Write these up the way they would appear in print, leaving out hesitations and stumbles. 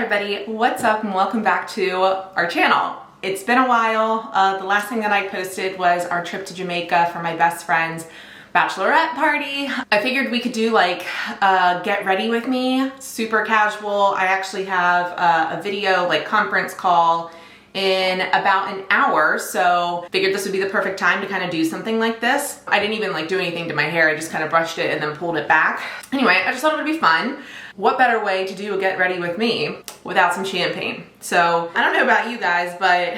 everybody, what's up and welcome back to our channel. It's been a while. The last thing that I posted was our trip to Jamaica for my best friend's bachelorette party. I figured we could do like get ready with me, super casual. I actually have a video like conference call in about an hour, so figured this would be the perfect time to kind of do something like this. I didn't even like do anything to my hair, I just kind of brushed it and then pulled it back. Anyway, I just thought it would be fun. What better way to do a get ready with me without some champagne? So I don't know about you guys, but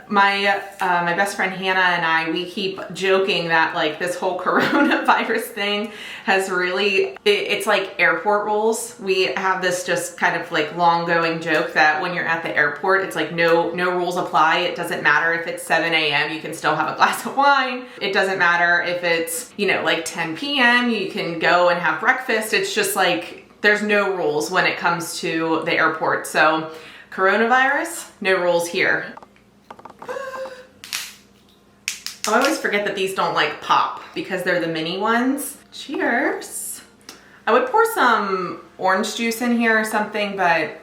my best friend Hannah and I, we keep joking that like this whole coronavirus thing has really, it's like airport rules. We have this just kind of like long going joke that when you're at the airport, it's like no rules apply. It doesn't matter if it's 7 a.m. you can still have a glass of wine. It doesn't matter if it's, you know, like 10 p.m. you can go and have breakfast. It's just like there's no rules when it comes to the airport. So coronavirus, no rules here. I always forget that these don't like pop because they're the mini ones. Cheers. I would pour some orange juice in here or something, but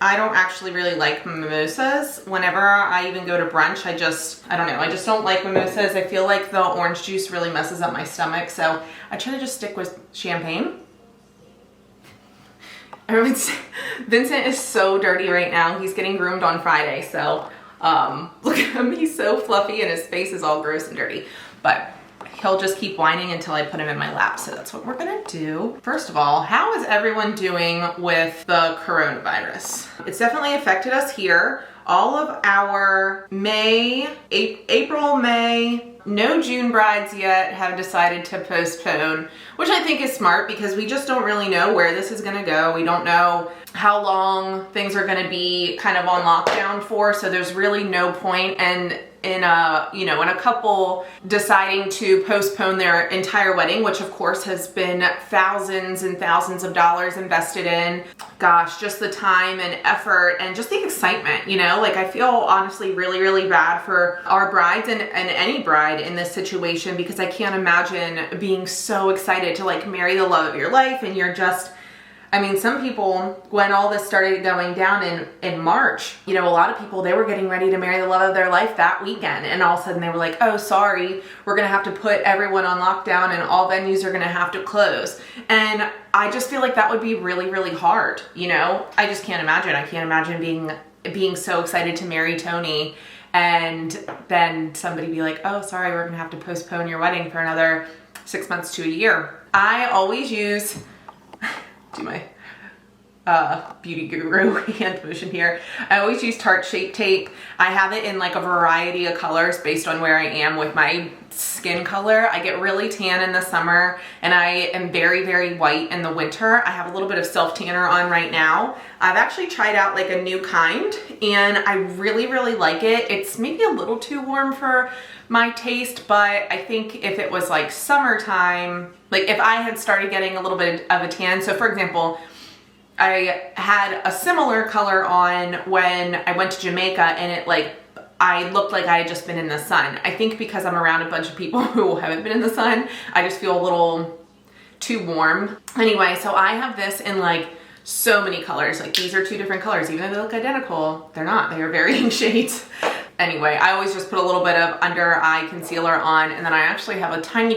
I don't actually really like mimosas. Whenever I even go to brunch, I don't know, I just don't like mimosas. I feel like the orange juice really messes up my stomach, so I try to just stick with champagne. Vincent is so dirty right now. He's getting groomed on Friday, so look at him, he's so fluffy and his face is all gross and dirty, but he'll just keep whining until I put him in my lap, so that's what we're gonna do. First of all, how is everyone doing with the coronavirus? It's definitely affected us here. All of our April, May, no June brides yet have decided to postpone, which I think is smart because we just don't really know where this is gonna go. We don't know how long things are gonna be kind of on lockdown for, so there's really no point in a couple deciding to postpone their entire wedding, which of course has been thousands and thousands of dollars invested in. Gosh, just the time and effort and just the excitement, you know, like I feel honestly really bad for our brides and any bride in this situation, because I can't imagine being so excited to like marry the love of your life and you're just, I mean, some people, when all this started going down in March, you know, a lot of people, they were getting ready to marry the love of their life that weekend. And all of a sudden they were like, oh, sorry, we're going to have to put everyone on lockdown and all venues are going to have to close. And I just feel like that would be really hard. You know, I just can't imagine. I can't imagine being so excited to marry Tony and then somebody be like, oh, sorry, we're going to have to postpone your wedding for another 6 months to a year. I always use... do my beauty guru hand motion here. I always use Tarte Shape Tape. I have it in like a variety of colors based on where I am with my skin color. I get really tan in the summer and I am very white in the winter. I have a little bit of self tanner on right now. I've actually tried out like a new kind and I really like it. It's maybe a little too warm for my taste, but I think if it was like summertime, like if I had started getting a little bit of a tan, so for example, I had a similar color on when I went to Jamaica and it like, I looked like I had just been in the sun. I think because I'm around a bunch of people who haven't been in the sun, I just feel a little too warm. Anyway, so I have this in like so many colors. Like these are two different colors, even though they look identical, they're not, they are varying shades. Anyway, I always just put a little bit of under eye concealer on, and then I actually have a tiny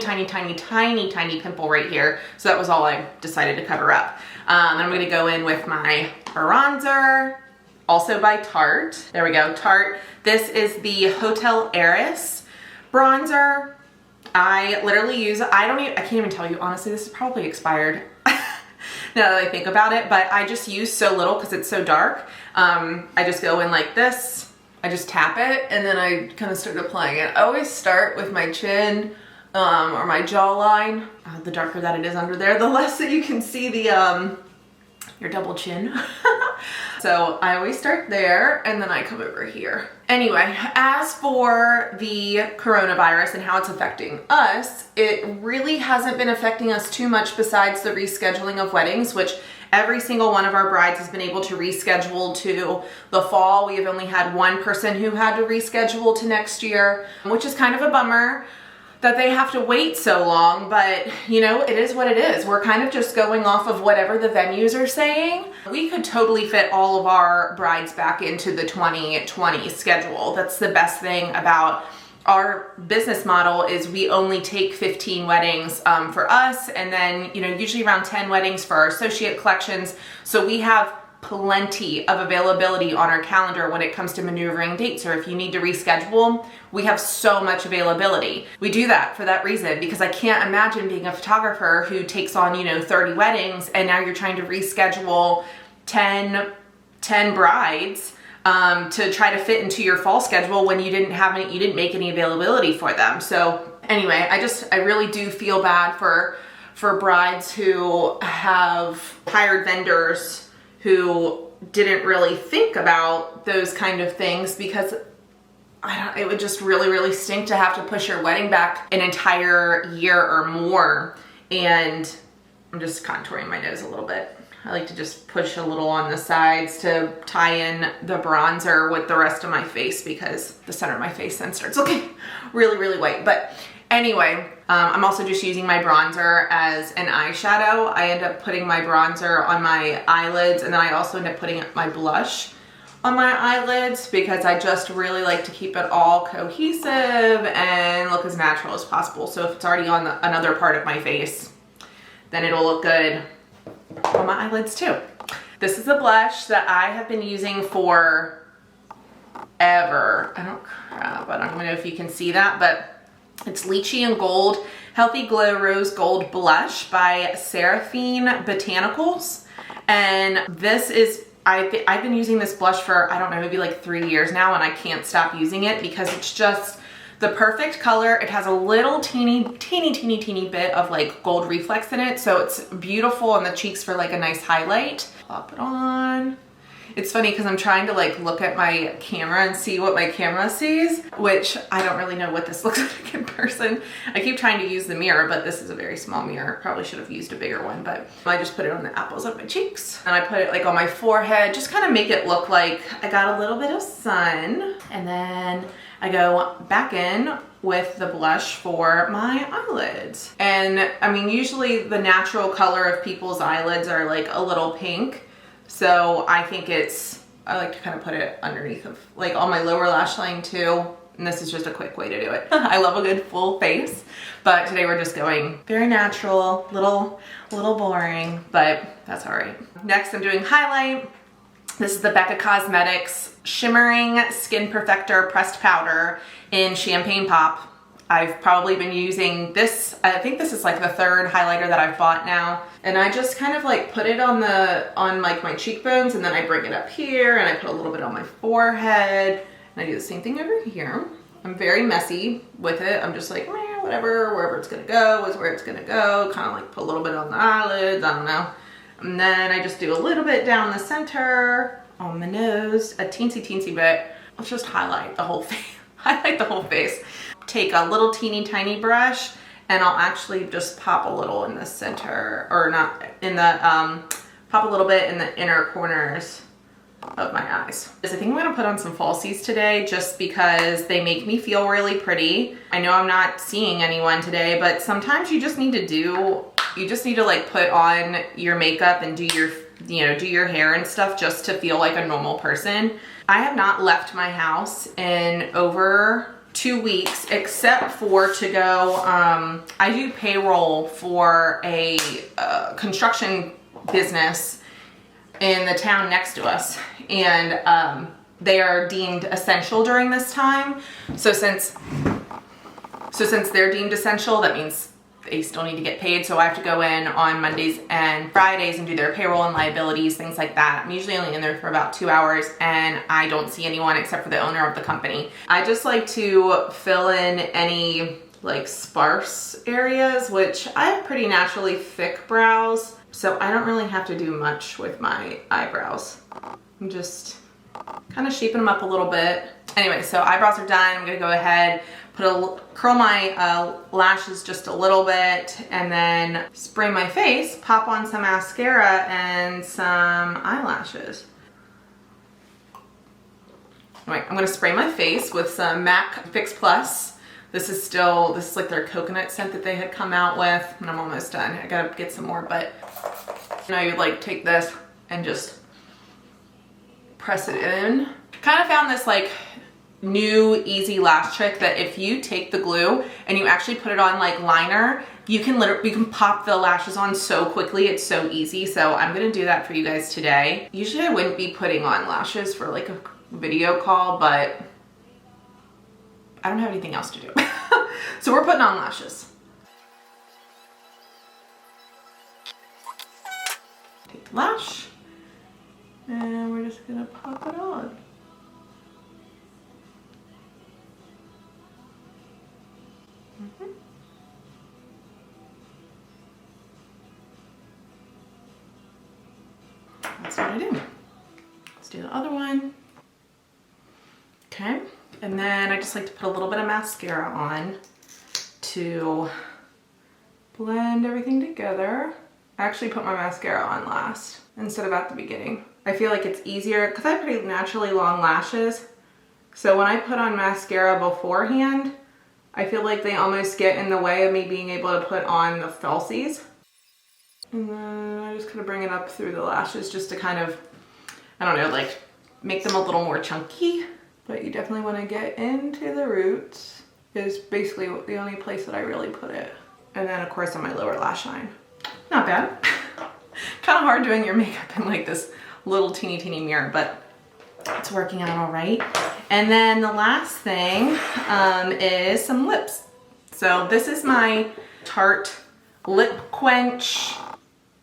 pimple right here. So that was all I decided to cover up. And I'm gonna go in with my bronzer, also by Tarte. There we go, Tarte. This is the Hotel Heiress bronzer. I literally use, I can't even tell you, honestly, this is probably expired now that I think about it, but I just use so little because it's so dark. I just go in like this. I just tap it and then I kind of start applying it. I always start with my chin or my jawline. The darker that it is under there, the less that you can see the your double chin. So I always start there and then I come over here. Anyway, as for the coronavirus and how it's affecting us, it really hasn't been affecting us too much besides the rescheduling of weddings, which every single one of our brides has been able to reschedule to the fall. We have only had one person who had to reschedule to next year, which is kind of a bummer. that they have to wait so long, but you know, it is what it is. We're kind of just going off of whatever the venues are saying. We could totally fit all of our brides back into the 2020 schedule. That's the best thing about our business model is we only take 15 weddings for us, and then, you know, usually around 10 weddings for our associate collections. So we have plenty of availability on our calendar when it comes to maneuvering dates, or if you need to reschedule, we have so much availability. We do that for that reason, because I can't imagine being a photographer who takes on, you know, 30 weddings and now you're trying to reschedule 10 brides to try to fit into your fall schedule when you didn't make any availability for them. So anyway, I really do feel bad for brides who have hired vendors who didn't really think about those kind of things, because it would just really, really stink to have to push your wedding back an entire year or more. And I'm just contouring my nose a little bit. I like to just push a little on the sides to tie in the bronzer with the rest of my face, because the center of my face then starts looking really, really white. But anyway, I'm also just using my bronzer as an eyeshadow. I end up putting my bronzer on my eyelids, and then I also end up putting my blush on my eyelids, because I just really like to keep it all cohesive and look as natural as possible. So if it's already on another part of my face, then it'll look good on my eyelids too. This is a blush that I have been using for ever. I don't know if you can see that, but it's Lychee and Gold Healthy Glow Rose Gold Blush by Seraphine Botanicals. And this is, I've been using this blush for, I don't know, maybe like 3 years now, and I can't stop using it because it's just the perfect color. It has a little teeny bit of like gold reflex in it. So it's beautiful on the cheeks for like a nice highlight. Pop it on. It's funny because I'm trying to like look at my camera and see what my camera sees, which I don't really know what this looks like in person. I keep trying to use the mirror, but this is a very small mirror. Probably should have used a bigger one, but I just put it on the apples of my cheeks. And I put it like on my forehead, just kind of make it look like I got a little bit of sun. And then I go back in with the blush for my eyelids. And I mean, usually the natural color of people's eyelids are like a little pink. So I think I like to kind of put it underneath of like on my lower lash line too. And this is just a quick way to do it. I love a good full face, but today we're just going very natural, little boring, but that's all right. Next, I'm doing highlight. This is the Becca Cosmetics Shimmering Skin Perfector Pressed Powder in Champagne Pop. I've probably been using this, I think this is like the third highlighter that I've bought now. And I just kind of like put it on like my cheekbones, and then I bring it up here and I put a little bit on my forehead. And I do the same thing over here. I'm very messy with it. I'm just like, whatever, wherever it's gonna go is where it's gonna go. Kind of like put a little bit on the eyelids, I don't know. And then I just do a little bit down the center, on the nose, a teensy bit. Let's just highlight the whole face. Highlight the whole face. Take a little teeny tiny brush, and I'll actually just pop a little in the center, or not in the, pop a little bit in the inner corners of my eyes. I think I'm gonna put on some falsies today just because they make me feel really pretty. I know I'm not seeing anyone today, but sometimes you just need to like put on your makeup and do your hair and stuff just to feel like a normal person. I have not left my house in over 2 weeks, except for to go, I do payroll for a construction business in the town next to us, and they are deemed essential during this time. So since they're deemed essential, that means they still need to get paid. So I have to go in on Mondays and Fridays and do their payroll and liabilities, things like that. I'm usually only in there for about 2 hours, and I don't see anyone except for the owner of the company. I just like to fill in any like sparse areas, which I have pretty naturally thick brows, so I don't really have to do much with my eyebrows. I'm just kind of shaping them up a little bit. Anyway, so eyebrows are done. I'm gonna go ahead, curl my lashes just a little bit, and then spray my face, pop on some mascara and some eyelashes. All right, I'm gonna spray my face with some MAC Fix Plus This is like their coconut scent that they had come out with, and I'm almost done. I gotta get some more, but now you like take this and just press it in. Kind of found this like new easy lash trick that if you take the glue and you actually put it on like liner, you can pop the lashes on so quickly. It's so easy. So I'm gonna do that for you guys today. Usually I wouldn't be putting on lashes for like a video call, but I don't have anything else to do. So we're putting on lashes. Take the lash and we're just gonna pop it on. That's what I do. Let's do the other one. Okay, and then I just like to put a little bit of mascara on to blend everything together. I actually put my mascara on last instead of at the beginning. I feel like it's easier because I have pretty naturally long lashes. So when I put on mascara beforehand, I feel like they almost get in the way of me being able to put on the falsies. And then I just kind of bring it up through the lashes just to kind of, I don't know, like make them a little more chunky. But you definitely want to get into the roots is basically the only place that I really put it. And then of course on my lower lash line. Not bad. Kind of hard doing your makeup in like this little teeny mirror, but it's working out all right. And then the last thing is some lips. So this is my Tarte Lip Quench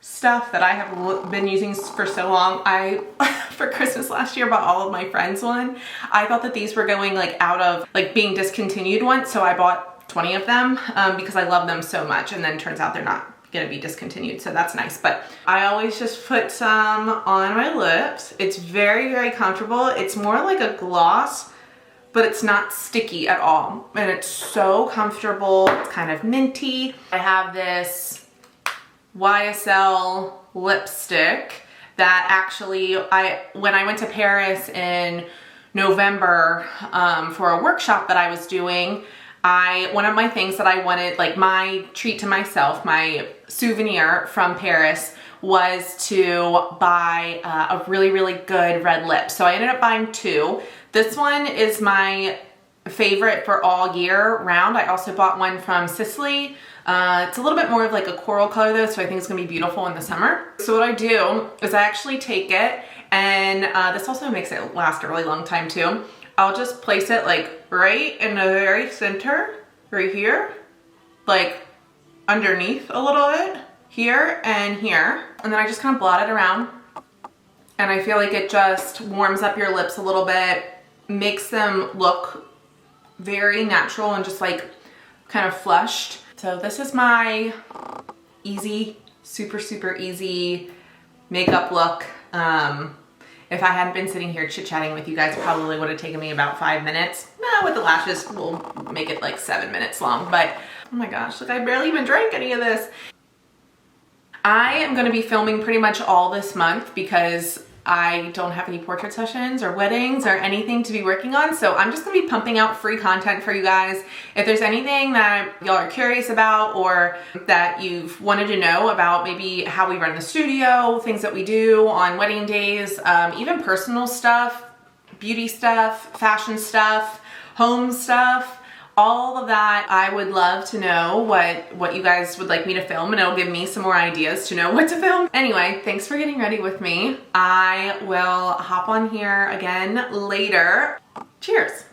stuff that I have been using for so long. I, for Christmas last year, bought all of my friends one. I thought that these were going like out of like being discontinued once, so I bought 20 of them because I love them so much, and then turns out they're not gonna be discontinued, so that's nice. But I always just put some on my lips. It's very comfortable. It's more like a gloss, but it's not sticky at all, and it's so comfortable. It's kind of minty. I have this YSL lipstick that actually when I went to Paris in November for a workshop that I was doing, one of my things that I wanted, like my treat to myself, my souvenir from Paris, was to buy a really good red lip. So I ended up buying two. This one is my favorite for all year round. I also bought one from Sicily. It's a little bit more of like a coral color though, so I think it's gonna be beautiful in the summer. So what I do is I actually take it, and this also makes it last a really long time too. I'll just place it like right in the very center, right here, like underneath a little bit, here and here. And then I just kind of blot it around. And I feel like it just warms up your lips a little bit, makes them look very natural and just like kind of flushed. So this is my easy, super easy makeup look. If I hadn't been sitting here chit-chatting with you guys, it probably would have taken me about 5 minutes. No, with the lashes, we'll make it like 7 minutes long. But oh my gosh, look, I barely even drank any of this. I am gonna be filming pretty much all this month because I don't have any portrait sessions or weddings or anything to be working on. So I'm just gonna be pumping out free content for you guys. If there's anything that y'all are curious about or that you've wanted to know about, maybe how we run the studio, things that we do on wedding days, even personal stuff, beauty stuff, fashion stuff, home stuff, all of that, I would love to know what you guys would like me to film, and it'll give me some more ideas to know what to film. Anyway, thanks for getting ready with me. I will hop on here again later. Cheers.